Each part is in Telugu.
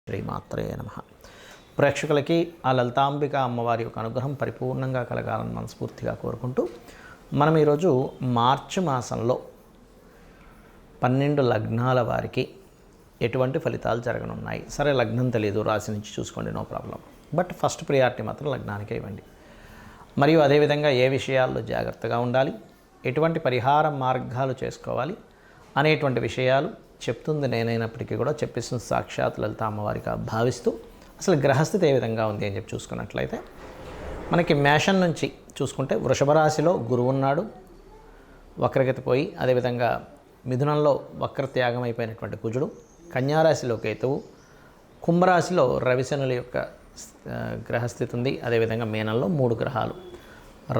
శ్రీమాత్రే నమః. ప్రేక్షకులకి ఆ లలితాంబిక అమ్మవారి యొక్క అనుగ్రహం పరిపూర్ణంగా కలగాలని మనస్ఫూర్తిగా కోరుకుంటూ మనం ఈరోజు మార్చి మాసంలో 12 లగ్నాల వారికి ఎటువంటి ఫలితాలు జరగనున్నాయి. సరే, లగ్నం తెలియదు, రాశి నుంచి చూసుకోండి, no problem. But first priority మాత్రం లగ్నానికే ఇవ్వండి. మరియు అదేవిధంగా ఏ విషయాల్లో జాగ్రత్తగా ఉండాలి, ఎటువంటి పరిహార మార్గాలు చేసుకోవాలి అనేటువంటి విషయాలు చెప్తుంది నేనైనప్పటికీ కూడా చెప్పిస్తుంది సాక్షాత్ లలిత అమ్మవారిగా భావిస్తూ అసలు గ్రహస్థితి ఏ విధంగా ఉంది అని చెప్పి చూసుకున్నట్లయితే మనకి మేషం నుంచి చూసుకుంటే వృషభ రాశిలో గురువు ఉన్నాడు, వక్రగతి పోయి. అదేవిధంగా మిథునంలో వక్రత్యాగం అయిపోయినటువంటి కుజుడు, కన్యారాశిలో కేతువు, కుంభరాశిలో రవిశనుల యొక్క గ్రహస్థితి ఉంది. అదేవిధంగా మీనంలో 3 గ్రహాలు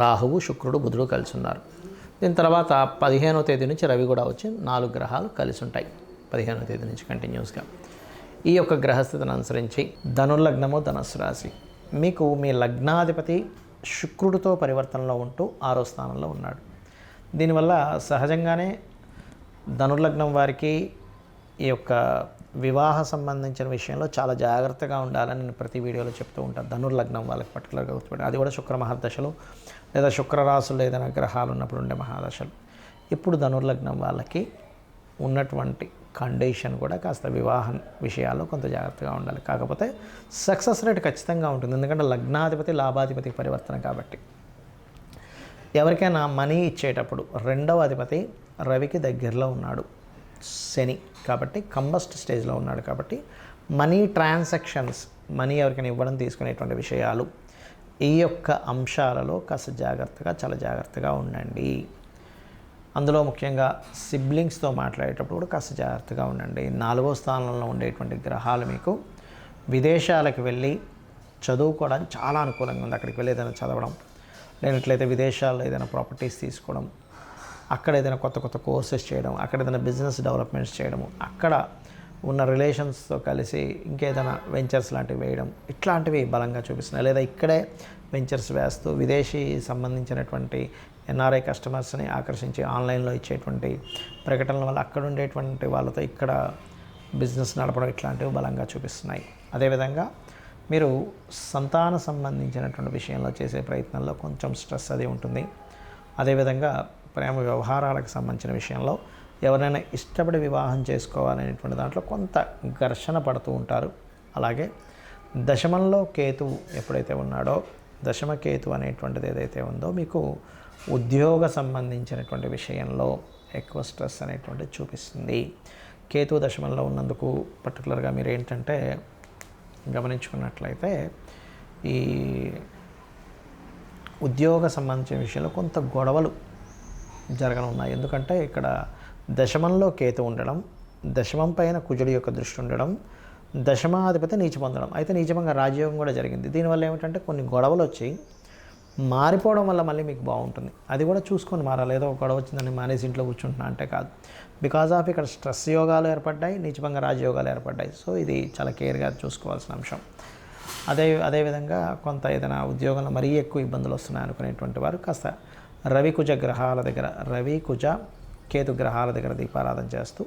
రాహువు, శుక్రుడు, బుధుడు కలిసి ఉన్నారు. దీని తర్వాత 15వ తేదీ నుంచి రవి కూడా వచ్చి 4 గ్రహాలు కలిసి ఉంటాయి. 15వ తేదీ నుంచి కంటిన్యూస్గా ఈ యొక్క గ్రహస్థితిని అనుసరించి ధనుర్లగ్నము, ధనుస్సు రాశి మీకు మీ లగ్నాధిపతి శుక్రుడితో పరివర్తనలో ఉంటూ 6వ స్థానంలో ఉన్నాడు. దీనివల్ల సహజంగానే ధనుర్లగ్నం వారికి ఈ యొక్క వివాహ సంబంధించిన విషయంలో చాలా జాగ్రత్తగా ఉండాలని నేను ప్రతి వీడియోలో చెప్తూ ఉంటాను. ధనుర్లగ్నం వాళ్ళకి పర్టికులర్గా గుర్తుపెట్టాలి. అది కూడా శుక్ర మహాదశలు లేదా శుక్రరాశులు ఏదైనా గ్రహాలు ఉన్నప్పుడు ఉండే మహాదశలు. ఇప్పుడు ధనుర్లగ్నం వాళ్ళకి ఉన్నటువంటి కండిషన్ కూడా కాస్త వివాహం విషయాల్లో కొంత జాగ్రత్తగా ఉండాలి. కాకపోతే సక్సెస్ రేట్ ఖచ్చితంగా ఉంటుంది, ఎందుకంటే లగ్నాధిపతి లాభాధిపతి పరివర్తన కాబట్టి. ఎవరికైనా మనీ ఇచ్చేటప్పుడు 2వ అధిపతి రవికి దగ్గరలో ఉన్నాడు, శని కాబట్టి కంబస్ట్ స్టేజ్లో ఉన్నాడు కాబట్టి మనీ ట్రాన్సాక్షన్స్, మనీ ఎవరికైనా ఇవ్వడం తీసుకునేటువంటి విషయాలు, ఈ యొక్క అంశాలలో కాస్త చాలా జాగ్రత్తగా ఉండండి. అందులో ముఖ్యంగా సిబ్లింగ్స్తో మాట్లాడేటప్పుడు కూడా కాస్త జాగ్రత్తగా ఉండండి. 4వ స్థానంలో ఉండేటువంటి గ్రహాలు మీకు విదేశాలకు వెళ్ళి చదువుకోవడానికి చాలా అనుకూలంగా ఉంది. అక్కడికి వెళ్ళి ఏదైనా చదవడం, లేనట్లయితే విదేశాల్లో ఏదైనా ప్రాపర్టీస్ తీసుకోవడం, అక్కడ ఏదైనా కొత్త కోర్సెస్ చేయడం, అక్కడ ఏదైనా బిజినెస్ డెవలప్మెంట్స్ చేయడము, అక్కడ ఉన్న రిలేషన్స్తో కలిసి ఇంకేదైనా వెంచర్స్ లాంటివి వేయడం, ఇట్లాంటివి బలంగా చూపిస్తున్నాయి. లేదా ఇక్కడే వెంచర్స్ వేస్తూ విదేశీ సంబంధించినటువంటి ఎన్ఆర్ఐ కస్టమర్స్ని ఆకర్షించి ఆన్లైన్లో ఇచ్చేటువంటి ప్రకటనల వల్ల అక్కడ ఉండేటువంటి వాళ్ళతో ఇక్కడ బిజినెస్ నడపడం, ఇట్లాంటివి బలంగా చూపిస్తున్నాయి. అదేవిధంగా మీరు సంతాన సంబంధించినటువంటి విషయంలో చేసే ప్రయత్నంలో కొంచెం స్ట్రెస్ అది ఉంటుంది. అదేవిధంగా ప్రేమ వ్యవహారాలకు సంబంధించిన విషయంలో ఎవరైనా ఇష్టపడి వివాహం చేసుకోవాలనేటువంటి దాంట్లో కొంత ఘర్షణ పడుతూ ఉంటారు. అలాగే దశమంలో కేతువు ఎప్పుడైతే ఉన్నాడో, దశమ కేతువు అనేటువంటిది ఏదైతే ఉందో మీకు ఉద్యోగ సంబంధించినటువంటి విషయంలో ఎక్కువ స్ట్రెస్ అనేటువంటిది చూపిస్తుంది. కేతువు దశమంలో ఉన్నందుకు పర్టికులర్గా మీరు ఏంటంటే గమనించుకున్నట్లయితే ఈ ఉద్యోగ సంబంధించిన విషయంలో కొంత గొడవలు జరగనున్నాయి. ఎందుకంటే ఇక్కడ దశమంలో కేతు ఉండడం, దశమం పైన కుజుడి యొక్క దృష్టి ఉండడం, దశమాధిపతి నీచ పొందడం. అయితే నీచమంగా రాజయోగం కూడా జరిగింది. దీనివల్ల ఏమిటంటే కొన్ని గొడవలు వచ్చి మారిపోవడం వల్ల మళ్ళీ మీకు బాగుంటుంది. అది కూడా చూసుకొని మారాలి. ఏదో ఒక గొడవ వచ్చిందని మానేసి ఇంట్లో కూర్చుంటున్నా అంటే కాదు. బికాజ్ ఆఫ్ ఇక్కడ స్ట్రెస్ యోగాలు ఏర్పడ్డాయి, నీచమంగా రాజయోగాలు ఏర్పడ్డాయి. సో ఇది చాలా కేర్గా చూసుకోవాల్సిన అంశం. అదేవిధంగా కొంత ఏదైనా ఉద్యోగంలో మరీ ఎక్కువ ఇబ్బందులు వస్తున్నాయి అనుకునేటువంటి వారు కాస్త రవి కుజ గ్రహాల దగ్గర, రవి కుజ కేతు గ్రహాల దగ్గర దీపారాధన చేస్తూ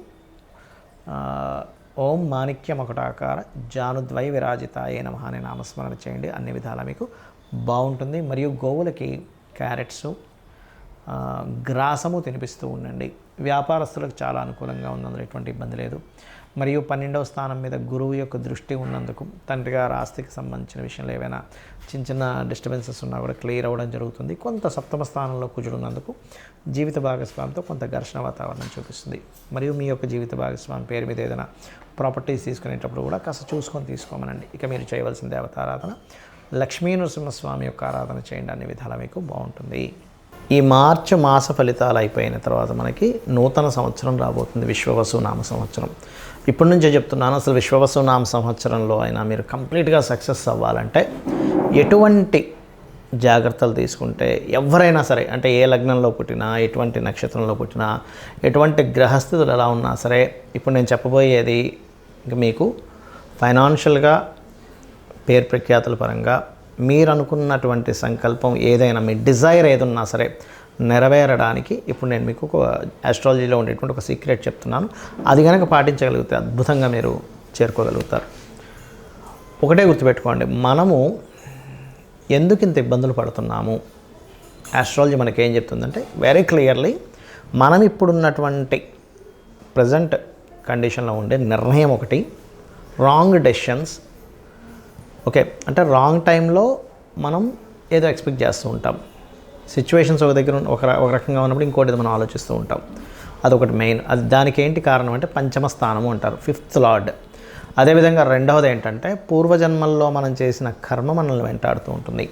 ఓం మాణిక్యమకుటాకార జానుద్వై విరాజితాయే నమః అనే నామస్మరణ చేయండి. అన్ని విధాలా మీకు బాగుంటుంది. మరియు గోవులకి క్యారెట్స్, గ్రాసము తినిపిస్తూ ఉండండి. వ్యాపారస్తులకు చాలా అనుకూలంగా ఉంది, అందులో ఎటువంటి ఇబ్బంది లేదు. మరియు 12వ స్థానం మీద గురువు యొక్క దృష్టి ఉన్నందుకు తండ్రి గారి ఆస్తికి సంబంధించిన విషయంలో ఏవైనా చిన్న డిస్టర్బెన్సెస్ ఉన్నా కూడా క్లియర్ అవ్వడం జరుగుతుంది. కొంత 7వ స్థానంలో కుజుడు ఉన్నందుకు జీవిత భాగస్వామితో కొంత ఘర్షణ వాతావరణం చూపిస్తుంది. మరియు మీ యొక్క జీవిత భాగస్వామి పేరు మీద ఏదైనా ప్రాపర్టీస్ తీసుకునేటప్పుడు కూడా కాస్త చూసుకొని తీసుకోమనండి. ఇక మీరు చేయవలసిన దేవతారాధన లక్ష్మీ నరసింహస్వామి యొక్క ఆరాధన చేయండి. అన్ని విధాలా మీకు బాగుంటుంది. ఈ మార్చి మాస ఫలితాలు అయిపోయిన తర్వాత మనకి నూతన సంవత్సరం రాబోతుంది, విశ్వవసు నామ సంవత్సరం. ఇప్పటి నుంచే చెప్తున్నాను, అసలు విశ్వవసు నామ సంవత్సరంలో అయినా మీరు కంప్లీట్గా సక్సెస్ అవ్వాలంటే ఎటువంటి జాగ్రత్తలు తీసుకుంటే ఎవరైనా సరే, అంటే ఏ లగ్నంలో పుట్టినా, ఎటువంటి నక్షత్రంలో పుట్టినా, ఎటువంటి గ్రహస్థితులు ఎలా ఉన్నా సరే, ఇప్పుడు నేను చెప్పబోయేది మీకు ఫైనాన్షియల్గా పేరు ప్రఖ్యాతుల పరంగా మీరు అనుకున్నటువంటి సంకల్పం ఏదైనా, మీ డిజైర్ ఏదన్నా సరే నెరవేరడానికి ఇప్పుడు నేను మీకు ఒక ఆస్ట్రాలజీలో ఉండేటువంటి ఒక సీక్రెట్ చెప్తున్నాను. అది కనుక పాటించగలిగితే అద్భుతంగా మీరు చేరుకోగలుగుతారు. ఒకటే గుర్తుపెట్టుకోండి, మనము ఎందుకు ఇంత ఇబ్బందులు పడుతున్నాము, ఆస్ట్రాలజీ మనకేం చెప్తుందంటే వెరీ క్లియర్లీ మనం ఇప్పుడున్నటువంటి ప్రజెంట్ కండిషన్లో ఉండే నిర్ణయం ఒకటి, రాంగ్ డెసిషన్స్. ఓకే, అంటే రాంగ్ టైంలో మనం ఏదో ఎక్స్పెక్ట్ చేస్తూ ఉంటాం. సిచ్యువేషన్స్ ఒక దగ్గర ఒక రకంగా ఉన్నప్పుడు ఇంకోటి మనం ఆలోచిస్తూ ఉంటాం. అదొకటి మెయిన్. అది దానికి ఏంటి కారణం అంటే పంచమ స్థానము అంటారు, 5th లార్డ్. అదేవిధంగా రెండవది ఏంటంటే పూర్వజన్మల్లో మనం చేసిన కర్మ మనల్ని వెంటాడుతూ ఉంటుంది.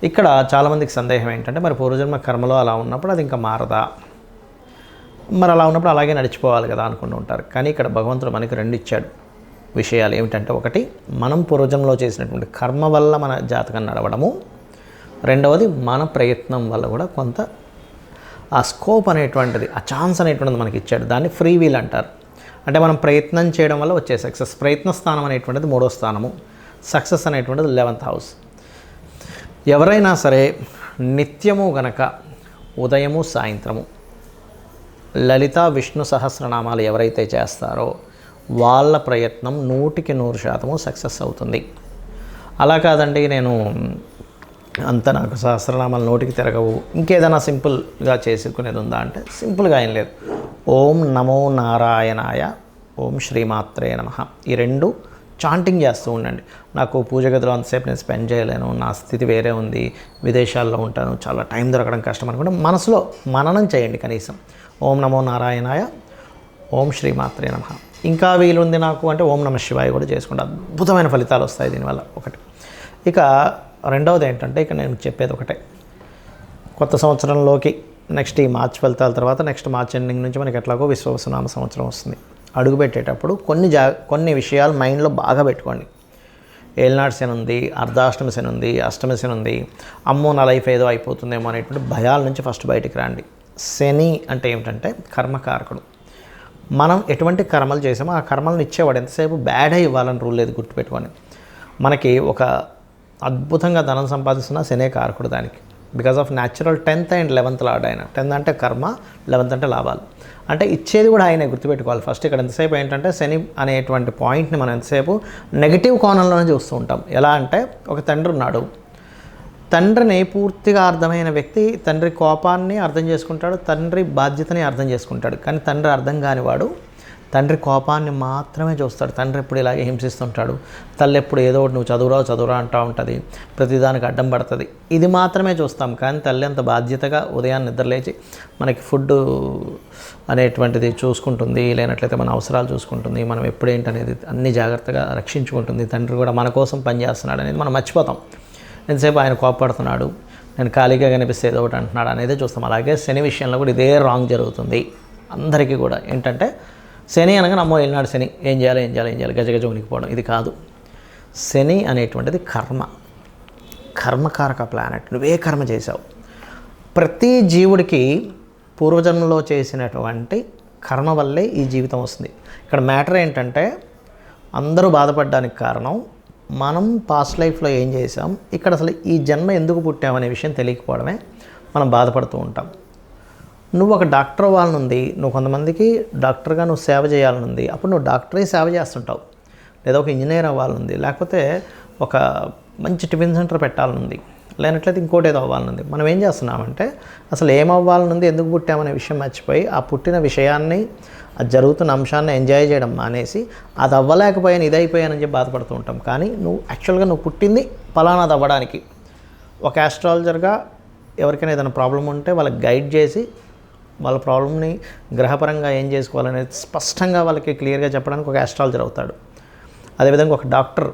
ఇక్కడ చాలామందికి సందేహం ఏంటంటే మరి పూర్వజన్మ కర్మలో అలా ఉన్నప్పుడు అది ఇంకా మారదా, మరి అలా ఉన్నప్పుడు అలాగే నడిచిపోవాలి కదా అనుకుంటూ ఉంటారు. కానీ ఇక్కడ భగవంతుడు మనకి 2 ఇచ్చాడు విషయాలు. ఏమిటంటే ఒకటి, మనం పూర్వజన్మలో చేసినటువంటి కర్మ వల్ల మన జాతకం నడవడము, రెండవది మన ప్రయత్నం వల్ల కూడా కొంత ఆ స్కోప్ అనేటువంటిది, ఆ ఛాన్స్ అనేటువంటిది మనకి ఇచ్చాడు. దాన్ని ఫ్రీ వీల్ అంటారు. అంటే మనం ప్రయత్నం చేయడం వల్ల వచ్చే సక్సెస్. ప్రయత్న స్థానం అనేటువంటిది 3వ స్థానము, సక్సెస్ అనేటువంటిది 11th హౌస్. ఎవరైనా సరే నిత్యము గనక ఉదయము సాయంత్రము లలిత విష్ణు సహస్రనామాలు ఎవరైతే చేస్తారో వాళ్ళ ప్రయత్నం 100% సక్సెస్ అవుతుంది. అలా కాదండి నేను అంత నాకు సహస్రనామాలు నోటికి తిరగవు, ఇంకేదైనా సింపుల్గా చేసుకునేది ఉందా అంటే సింపుల్గా ఏం లేదు. ఓం నమో నారాయణాయ, ఓం శ్రీమాత్రే నమః, ఈ 2 చాంటింగ్ చేస్తూ ఉండండి. నాకు పూజ గదిలో అంతసేపు నేను స్పెండ్ చేయలేను, నా స్థితి వేరే ఉంది, విదేశాల్లో ఉంటాను, చాలా టైం దొరకడం కష్టం అనుకుంటే మనసులో మననం చేయండి కనీసం. ఓం నమో నారాయణాయ, ఓం శ్రీమాత్రే నమః. ఇంకా వీలుంది నాకు అంటే ఓం నమః శివాయ కూడా చేసుకుంటే అద్భుతమైన ఫలితాలు వస్తాయి దీనివల్ల. ఒకటి. ఇక రెండవది ఏంటంటే ఇక నేను చెప్పేది ఒకటే, కొత్త సంవత్సరంలోకి నెక్స్ట్ ఈ మార్చ్ ఫలితాల తర్వాత నెక్స్ట్ మార్చ్ ఎండింగ్ నుంచి మనకి ఎట్లాగో విశ్వవసునామ సంవత్సరం వస్తుంది. అడుగుపెట్టేటప్పుడు కొన్ని విషయాలు మైండ్లో బాగా పెట్టుకోండి. ఏలినాడు శని ఉంది, అర్ధాష్టమి శని ఉంది, అష్టమి శని ఉంది, అమ్మో నా లైఫ్ ఏదో అయిపోతుందేమో అనేటువంటి భయాల నుంచి ఫస్ట్ బయటికి రండి. శని అంటే ఏమిటంటే కర్మకారకుడు. మనం ఎటువంటి కర్మలు చేసామో ఆ కర్మలను ఇచ్చేవాడు. ఎంతసేపు బ్యాడ్ అయి ఇవ్వాలని రూల్ లేదు, గుర్తుపెట్టుకొని. మనకి ఒక అద్భుతంగా ధనం సంపాదిస్తున్న శనే కారకుడు దానికి. Because of natural 10th and 11th lord ఆయన. 10th అంటే కర్మ, 11th అంటే లాభాలు. అంటే ఇచ్చేది కూడా ఆయనే, గుర్తుపెట్టుకోవాలి. ఫస్ట్ ఇక్కడ ఎంతసేపు ఏంటంటే శని అనేటువంటి పాయింట్ని మనం ఎంతసేపు నెగిటివ్ కోణంలోనే చూస్తూ ఉంటాం. ఎలా అంటే ఒక తండ్రి ఉన్నాడు, తండ్రిని పూర్తిగా అర్థమైన వ్యక్తి తండ్రి కోపాన్ని అర్థం చేసుకుంటాడు, తండ్రి బాధ్యతని అర్థం చేసుకుంటాడు. కానీ తండ్రి అర్థం కానివాడు తండ్రి కోపాన్ని మాత్రమే చూస్తాడు. తండ్రి ఎప్పుడు ఇలాగే హింసిస్తుంటాడు, తల్లి ఎప్పుడు ఏదో ఒకటి నువ్వు చదువురా అంటూ ఉంటుంది, ప్రతిదానికి అడ్డం పడుతుంది, ఇది మాత్రమే చూస్తాం. కానీ తల్లి అంత బాధ్యతగా ఉదయాన్ని నిద్రలేచి మనకి ఫుడ్ అనేటువంటిది చూసుకుంటుంది, లేనట్లయితే మన అవసరాలు చూసుకుంటుంది, మనం ఎప్పుడేంటనేది అన్ని జాగ్రత్తగా రక్షించుకుంటుంది. తండ్రి కూడా మన కోసం పనిచేస్తున్నాడు అనేది మనం మర్చిపోతాం. ఎంతసేపు ఆయన కోపడుతున్నాడు, నేను ఖాళీగా కనిపిస్తే ఏదో ఒకటి అంటున్నాడు అనేది చూస్తాం. అలాగే శని విషయంలో కూడా ఇదే రాంగ్ జరుగుతుంది అందరికీ కూడా. ఏంటంటే శని అనగా నమ్మో వెళ్ళినాడు శని, ఏం చేయాలి గజగజ ఉనికిపోవడం, ఇది కాదు. శని అనేటువంటిది కర్మకారక ప్లానెట్. నువ్వే కర్మ చేసావు. ప్రతి జీవుడికి పూర్వజన్మలో చేసినటువంటి కర్మ వల్లే ఈ జీవితం వస్తుంది. ఇక్కడ మ్యాటర్ ఏంటంటే అందరూ బాధపడడానికి కారణం మనం పాస్ట్ లైఫ్లో ఏం చేసాం, ఇక్కడ అసలు ఈ జన్మ ఎందుకు పుట్టామనే విషయం తెలియకపోవడమే మనం బాధపడుతూ ఉంటాం. నువ్వు ఒక డాక్టర్ అవ్వాలనుంది, నువ్వు కొంతమందికి డాక్టర్గా నువ్వు సేవ చేయాలనుంది, అప్పుడు నువ్వు డాక్టరే సేవ చేస్తుంటావు. లేదా ఒక ఇంజనీర్ అవ్వాలనుంది, లేకపోతే ఒక మంచి టిఫిన్ సెంటర్ పెట్టాలనుంది, లేనట్లయితే ఇంకోటి ఏదో అవ్వాలనుంది. మనం ఏం చేస్తున్నామంటే అసలు ఏం అవ్వాలనుంది, ఎందుకు పుట్టామనే విషయం మర్చిపోయి ఆ పుట్టిన విషయాన్ని, అది జరుగుతున్న అంశాన్ని ఎంజాయ్ చేయడం మానేసి అది అవ్వలేకపోయాను ఇది అయిపోయానని చెప్పి బాధపడుతూ ఉంటాం. కానీ నువ్వు పుట్టింది ఫలానాది అవ్వడానికి. ఒక ఆస్ట్రాలజర్గా ఎవరికైనా ఏదైనా ప్రాబ్లం ఉంటే వాళ్ళకి గైడ్ చేసి వాళ్ళ ప్రాబ్లమ్ని గ్రహపరంగా ఏం చేసుకోవాలనేది స్పష్టంగా వాళ్ళకి క్లియర్గా చెప్పడానికి ఒక ఆస్ట్రాలజర్ అవుతాడు. అదేవిధంగా ఒక డాక్టర్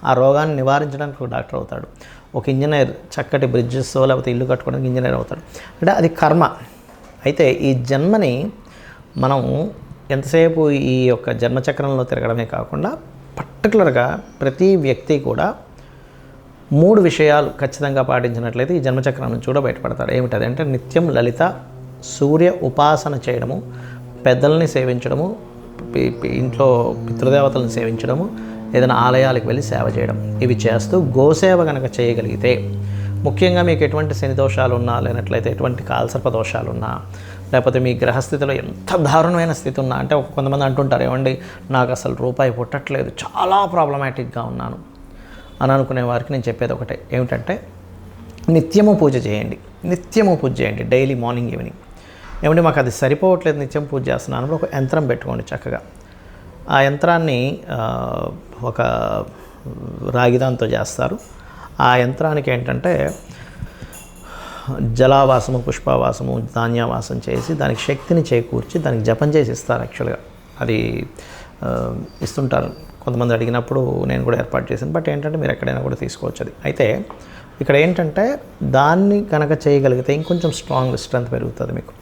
ఆ రోగాన్ని నివారించడానికి ఒక డాక్టర్ అవుతాడు. ఒక ఇంజనీర్ చక్కటి బ్రిడ్జెస్ లేకపోతే ఇల్లు కట్టుకోవడానికి ఇంజనీర్ అవుతాడు. అంటే అది కర్మ. అయితే ఈ జన్మని మనం ఎంతసేపు ఈ యొక్క జన్మచక్రంలో తిరగడమే కాకుండా పర్టికులర్గా ప్రతి వ్యక్తి కూడా 3 విషయాలు ఖచ్చితంగా పాటించినట్లయితే ఈ జన్మచక్రం నుంచి కూడా బయటపడతారు. ఏమిటది అంటే నిత్యం లలిత సూర్య ఉపాసన చేయడము, పెద్దల్ని సేవించడము, ఇంట్లో పితృదేవతలను సేవించడము, ఏదైనా ఆలయాలకు వెళ్ళి సేవ చేయడం. ఇవి చేస్తూ గోసేవ కనుక చేయగలిగితే, ముఖ్యంగా మీకు ఎటువంటి శని దోషాలు ఉన్నా, లేనట్లయితే ఎటువంటి కాలసర్ప దోషాలు ఉన్నా, లేకపోతే మీ గ్రహస్థితిలో ఎంత దారుణమైన స్థితి ఉన్నా, అంటే కొంతమంది అంటుంటారు ఏమండి నాకు అసలు రూపాయి పుట్టట్లేదు, చాలా ప్రాబ్లమాటిక్గా ఉన్నాను, అని అనుకునే వారికి నేను చెప్పేది ఒకటే, ఏమిటంటే నిత్యము పూజ చేయండి. నిత్యము పూజ చేయండి, డైలీ మార్నింగ్ ఈవినింగ్. ఏమంటే మాకు అది సరిపోవట్లేదు, నిత్యం పూజ చేస్తున్నాను, ఒక యంత్రం పెట్టుకోండి చక్కగా. ఆ యంత్రాన్ని ఒక రాగిదాంతో చేస్తారు. ఆ యంత్రానికి ఏంటంటే జలావాసము, పుష్పవాసము, ధాన్యవాసం చేసి దానికి శక్తిని చేకూర్చి దానికి జపం చేసి ఇస్తారు. యాక్చువల్గా అది ఇస్తుంటారు, కొంతమంది అడిగినప్పుడు నేను కూడా ఏర్పాటు చేశాను. బట్ ఏంటంటే మీరు ఎక్కడైనా కూడా తీసుకోవచ్చు అది. అయితే ఇక్కడ ఏంటంటే దాన్ని కనుక చేయగలిగితే ఇంకొంచెం స్ట్రెంత్ పెరుగుతుంది మీకు.